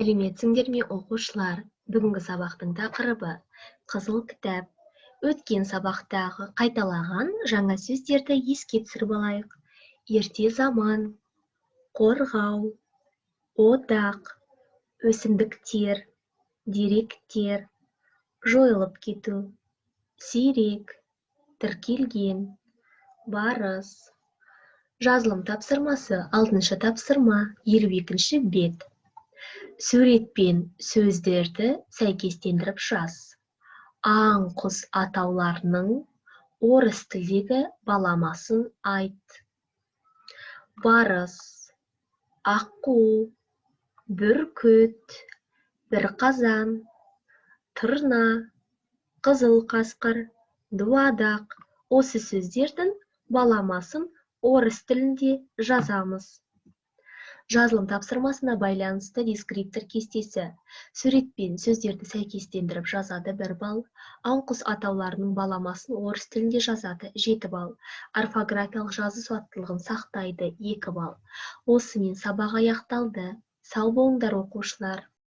Сәлеметсіңдер ме, оқушылар? Бүгінгі сабақтың тақырыбы қызыл кітап. Өткен сабақтағы қайталаған жаңа сөздерді еске түсіріп алайық. Ерте заман, қорғау, одақ, өсімдіктер, деректер, жойылып кету, сирек, тіркелген, барыс. Жазылым тапсырмасы 6-шы тапсырма 52-ші бет. Суретпен сөздерді сәйкестендіріп жаз. Аң, құс атауларының орыс тілдегі баламасын айт. Барыс, аққу, бүркіт, бірқазан, тырна, қызыл қасқыр, дуадақ. Осы сөздердің баламасын орыс тілінде жазамыз. Жазылым тапсырмасына байланысты дескриптор кестесі. Суретпен сөздерді сәйкестендіріп жазады 1 балл. Аң, құс атауларының баламасын орыс тілінде жазады 7 балл. Орфографиялық жазу сауаттылығын сақтайды 2 балл. Осымен сабақ аяқталды. Сау болыңдар, оқушылар.